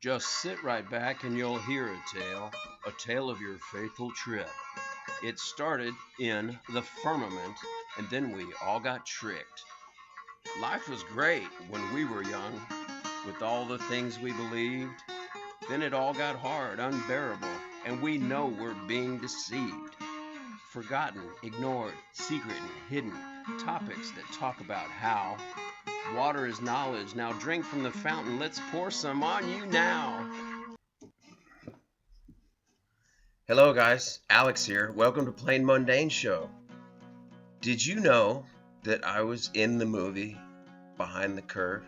Just sit right back and you'll hear a tale of your faithful trip. It started in the firmament, and then we all got tricked. Life was great when we were young, with all the things we believed. Then it all got hard, unbearable, and we know we're being deceived. Forgotten, ignored, secret, and hidden. Topics that talk about how water is knowledge. Now drink from the fountain. Let's pour some on you now. Hello, guys. Alex here. Welcome to Plain Mundane Show. Did you know that I was in the movie Behind the Curve?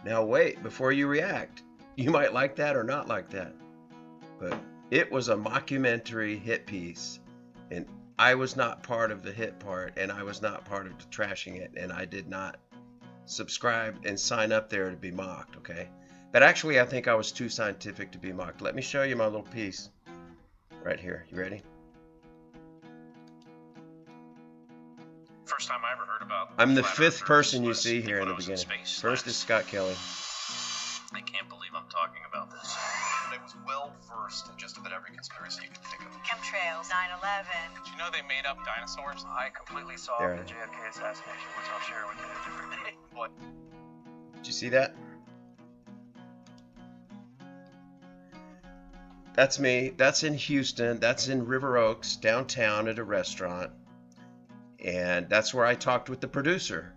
Now, wait, before you react. You might like that or not like that. But it was a mockumentary hit piece. And I was not part of the hit part, and I was not part of the trashing it, and I did not subscribe and sign up there to be mocked, okay? But actually, I think I was too scientific to be mocked. Let me show you my little piece right here. You ready? First time I ever heard about I'm the flat fifth earthers person you was see here in when the I was in beginning. space First is Scott Kelly. I can't believe I'm talking about this. I was well versed in just about every conspiracy you can think of. Chemtrails, 9/11. Did you know they made up dinosaurs? I completely saw There. the JFK assassination, which I'll share with you a different day. What? Did you see that? That's me. That's in Houston. That's in River Oaks, downtown at a restaurant. And that's where I talked with the producer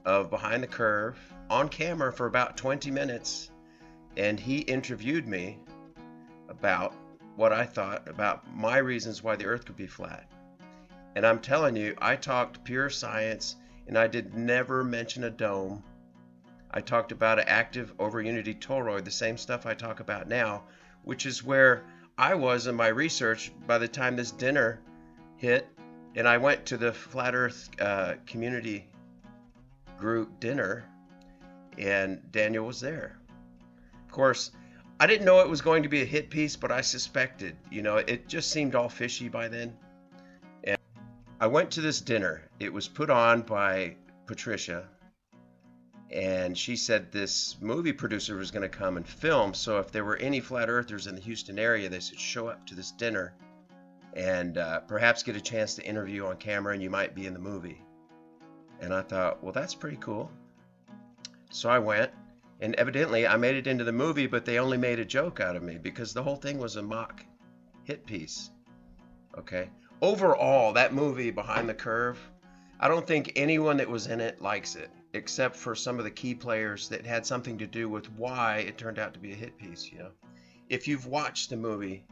of Behind the Curve on camera for about 20 minutes. And he interviewed me about what I thought about my reasons why the earth could be flat. And I'm telling you, I talked pure science, and I did never mention a dome. I talked about an active over unity toroid, the same stuff I talk about now, which is where I was in my research by the time this dinner hit. And I went to the Flat Earth community group dinner, and Daniel was there. Of course, I didn't know it was going to be a hit piece, but I suspected. You know, it just seemed all fishy by then. And I went to this dinner. It was put on by Patricia, and she said this movie producer was going to come and film. So if there were any flat earthers in the Houston area, they should show up to this dinner and perhaps get a chance to interview on camera, and you might be in the movie. And I thought, well, that's pretty cool. So I went, and evidently I made it into the movie, but they only made a joke out of me because the whole thing was a mock hit piece. Okay. Overall, that movie Behind the Curve, I don't think anyone that was in it likes it, except for some of the key players that had something to do with why it turned out to be a hit piece, you know. If you've watched the movie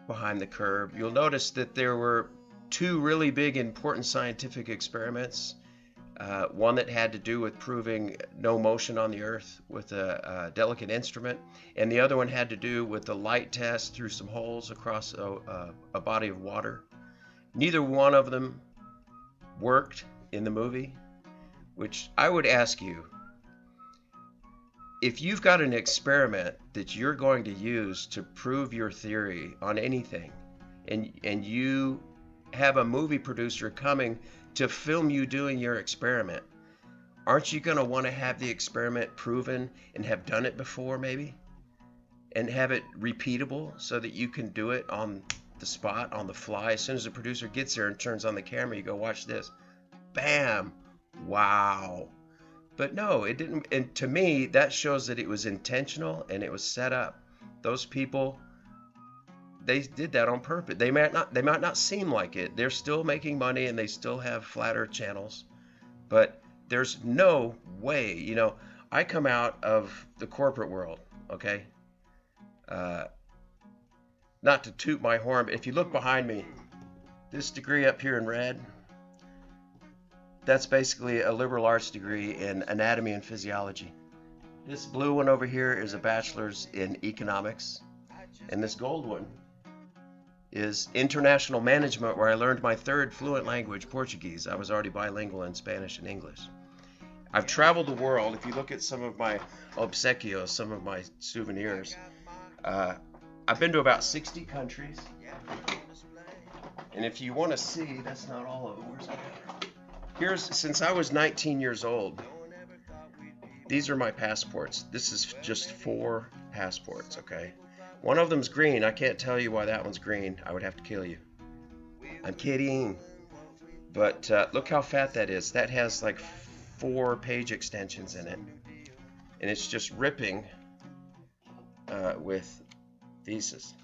Behind the Curve, you'll notice that there were two really big important scientific experiments. One that had to do with proving no motion on the earth with a delicate instrument, and the other one had to do with the light test through some holes across a body of water. Neither one of them worked in the movie, which I would ask you, if you've got an experiment that you're going to use to prove your theory on anything, and you have a movie producer coming to film you doing your experiment, aren't you going to want to have the experiment proven and have done it before, maybe? And have it repeatable so that you can do it on the spot, on the fly. As soon as the producer gets there and turns on the camera, you go, watch this. Bam! Wow! But no, it didn't. And to me, that shows that it was intentional and it was set up. Those people, they did that on purpose. They might not seem like it. They're still making money and they still have flat earth channels. But there's no way, you know, I come out of the corporate world, okay? Not to toot my horn, but if you look behind me, this degree up here in red, that's basically a liberal arts degree in anatomy and physiology. This blue one over here is a bachelor's in economics. And this gold one is international management, where I learned my third fluent language, Portuguese. I was already bilingual in Spanish and English. I've traveled the world. If you look at some of my obsequios, some of my souvenirs, I've been to about 60 countries. And if you want to see, that's not all of them. Where's my camera? Since I was 19 years old, these are my passports. This is just 4 passports, okay? One of them's green. I can't tell you why that one's green. I would have to kill you. I'm kidding. But look how fat that is. That has like 4 page extensions in it. And it's just ripping with visas.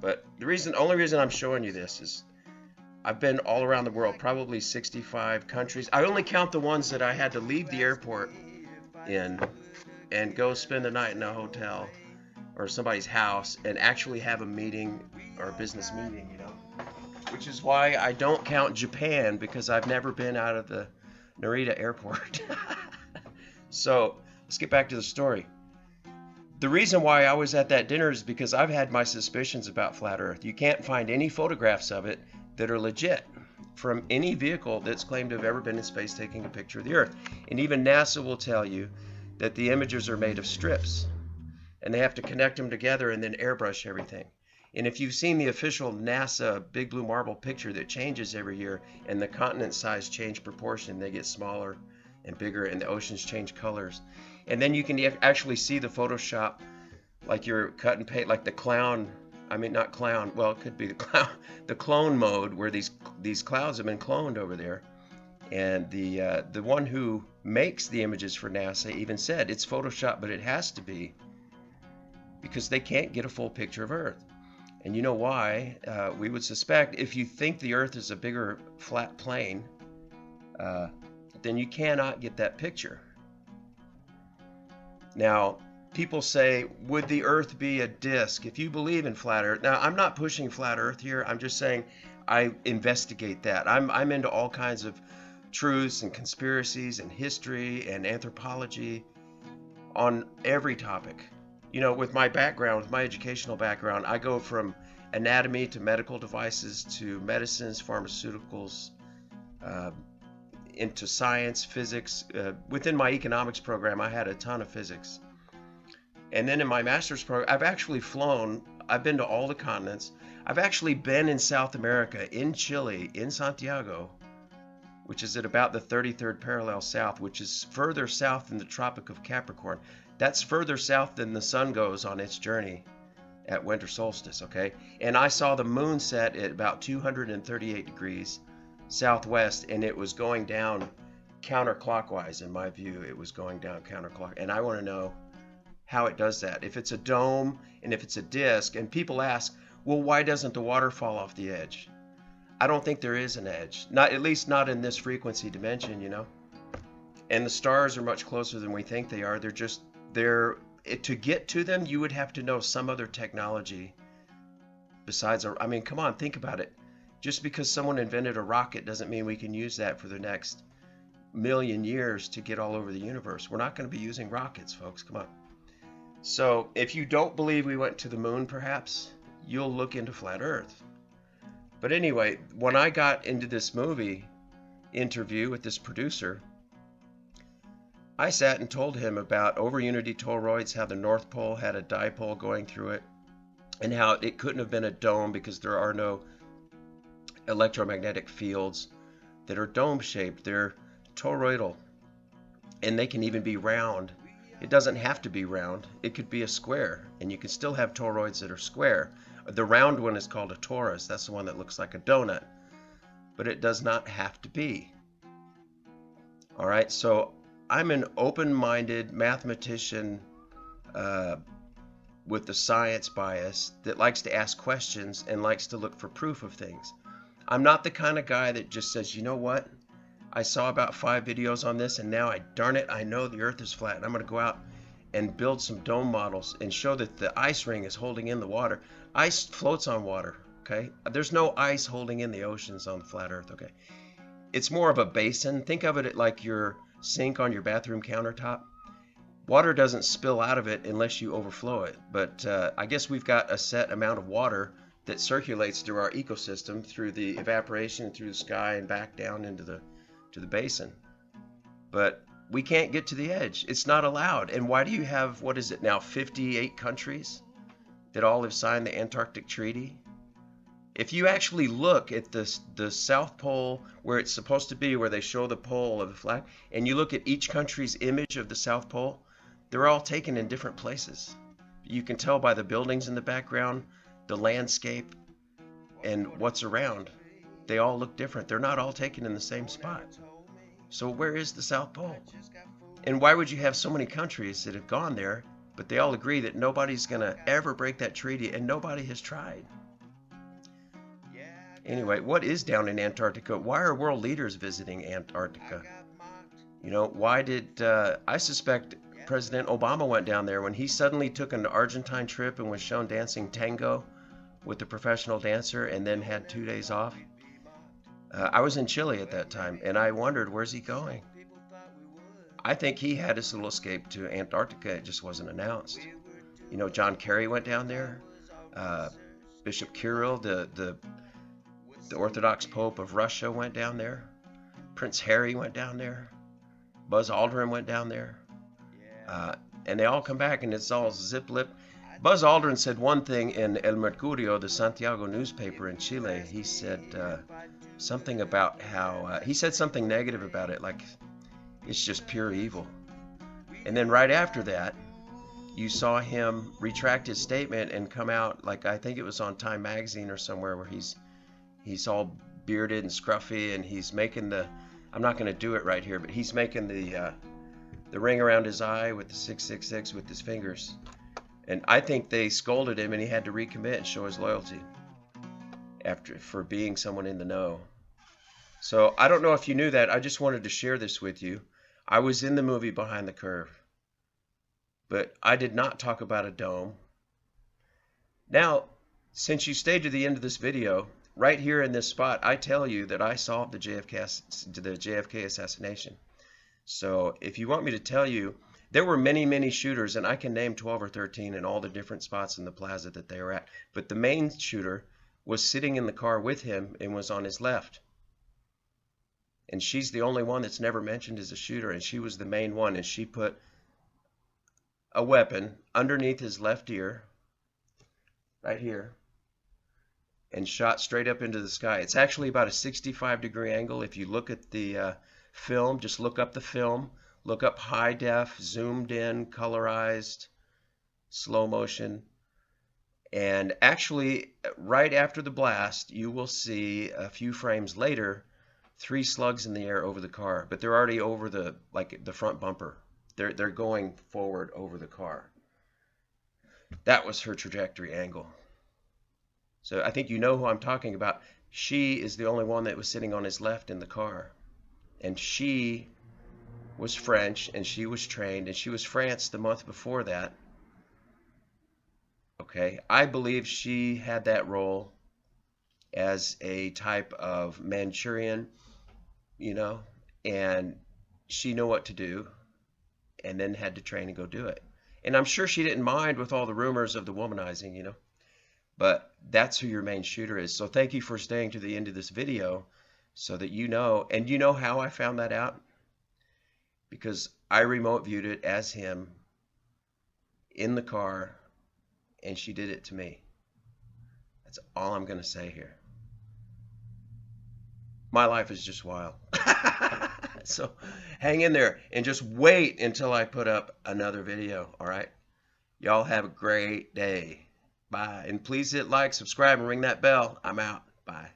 But the only reason I'm showing you this is I've been all around the world, probably 65 countries. I only count the ones that I had to leave the airport in and go spend the night in a hotel or somebody's house and actually have a meeting or a business meeting, you know. Which is why I don't count Japan, because I've never been out of the Narita airport. So let's get back to the story. The reason why I was at that dinner is because I've had my suspicions about flat Earth. You can't find any photographs of it that are legit from any vehicle that's claimed to have ever been in space taking a picture of the Earth. And even NASA will tell you that the images are made of strips, and they have to connect them together and then airbrush everything. And if you've seen the official NASA Big Blue Marble picture that changes every year, and the continent size change proportion, they get smaller and bigger, and the oceans change colors. And then you can actually see the Photoshop, like you're cut and paste, like the clown. I mean, not clown. Well, it could be the clone mode, where these clouds have been cloned over there. And the one who makes the images for NASA even said it's Photoshop, but it has to be, because they can't get a full picture of Earth. And you know why? We would suspect, if you think the Earth is a bigger flat plane, then you cannot get that picture. Now, people say, would the Earth be a disk? If you believe in flat Earth, now I'm not pushing flat Earth here. I'm just saying I investigate that. I'm into all kinds of truths and conspiracies and history and anthropology on every topic. You know, with my background, with my educational background, I go from anatomy to medical devices to medicines, pharmaceuticals, into science, physics. Within my economics program, I had a ton of physics. And then in my master's program, I've actually flown. I've been to all the continents. I've actually been in South America, in Chile, in Santiago, which is at about the 33rd parallel south, which is further south than the Tropic of Capricorn. That's further south than the sun goes on its journey at winter solstice, okay? And I saw the moon set at about 238 degrees southwest, and it was going down counterclockwise. In my view, it was going down counterclockwise. And I want to know how it does that. If it's a dome and if it's a disk, and people ask, well, why doesn't the water fall off the edge? I don't think there is an edge. Not, at least not in this frequency dimension, you know? And the stars are much closer than we think they are. To get to them, you would have to know some other technology besides, I mean, come on, think about it. Just because someone invented a rocket doesn't mean we can use that for the next million years to get all over the universe. We're not going to be using rockets, folks. Come on. So if you don't believe we went to the moon, perhaps, you'll look into flat Earth. But anyway, when I got into this movie interview with this producer, I sat and told him about over-unity toroids, how the North Pole had a dipole going through it, and how it couldn't have been a dome because there are no electromagnetic fields that are dome-shaped. They're toroidal, and they can even be round. It doesn't have to be round. It could be a square, and you can still have toroids that are square. The round one is called a torus. That's the one that looks like a donut, but it does not have to be. All right, so I'm an open-minded mathematician with the science bias that likes to ask questions and likes to look for proof of things. I'm not the kind of guy that just says, you know what? I saw about 5 videos on this, and now darn it, I know the Earth is flat, and I'm going to go out and build some dome models and show that the ice ring is holding in the water. Ice floats on water, okay? There's no ice holding in the oceans on the flat Earth, okay? It's more of a basin. Think of it like your sink on your bathroom countertop. Water doesn't spill out of it unless you overflow it, but I guess we've got a set amount of water that circulates through our ecosystem, through the evaporation, through the sky, and back down into the basin. But we can't get to the edge. It's not allowed. And why do you have, what is it now, 58 countries that all have signed the Antarctic Treaty? If you actually look at the South Pole where it's supposed to be, where they show the pole of the flag, and you look at each country's image of the South Pole, they're all taken in different places. You can tell by the buildings in the background, the landscape, and what's around. They all look different. They're not all taken in the same spot. So where is the South Pole? And why would you have so many countries that have gone there, but they all agree that nobody's going to ever break that treaty, and nobody has tried? Anyway, what is down in Antarctica? Why are world leaders visiting Antarctica? You know, why did, I suspect President Obama went down there when he suddenly took an Argentine trip and was shown dancing tango with a professional dancer and then had 2 days off. I was in Chile at that time, and I wondered, where's he going? I think he had his little escape to Antarctica. It just wasn't announced. You know, John Kerry went down there. Bishop Kirill, the Orthodox Pope of Russia, went down there. Prince Harry went down there. Buzz Aldrin went down there. And they all come back, and it's all zip-lip. Buzz Aldrin said one thing in El Mercurio, the Santiago newspaper in Chile. He said something about how, he said something negative about it, like it's just pure evil. And then right after that, you saw him retract his statement and come out, like I think it was on Time magazine or somewhere, where he's all bearded and scruffy, and he's making the, I'm not going to do it right here, but he's making the ring around his eye with the 666 with his fingers. And I think they scolded him, and he had to recommit and show his loyalty for being someone in the know. So I don't know if you knew that. I just wanted to share this with you. I was in the movie Behind the Curve, but I did not talk about a dome. Now, since you stayed to the end of this video, right here in this spot, I tell you that I solved the JFK assassination. So if you want me to tell you, there were many, many shooters, and I can name 12 or 13 in all the different spots in the plaza that they were at. But the main shooter was sitting in the car with him and was on his left. And she's the only one that's never mentioned as a shooter, and she was the main one, and she put a weapon underneath his left ear, right here, and shot straight up into the sky. It's actually about a 65-degree angle. If you look at the film, just look up the film, look up high def, zoomed in, colorized, slow motion, and actually right after the blast, you will see a few frames later 3 slugs in the air over the car, but they're already over the front bumper. They're going forward over the car. That was her trajectory angle. So I think you know who I'm talking about. She is the only one that was sitting on his left in the car. And she was French, and she was trained, and she was France the month before that. Okay, I believe she had that role as a type of Manchurian, you know, and she knew what to do, and then had to train and go do it. And I'm sure she didn't mind with all the rumors of the womanizing, you know, but that's who your main shooter is. So thank you for staying to the end of this video so that you know. And you know how I found that out? Because I remote viewed it as him in the car, and she did it to me. That's all I'm going to say here. My life is just wild. So hang in there and just wait until I put up another video, all right? Y'all have a great day. Bye. And please hit like, subscribe, and ring that bell. I'm out. Bye.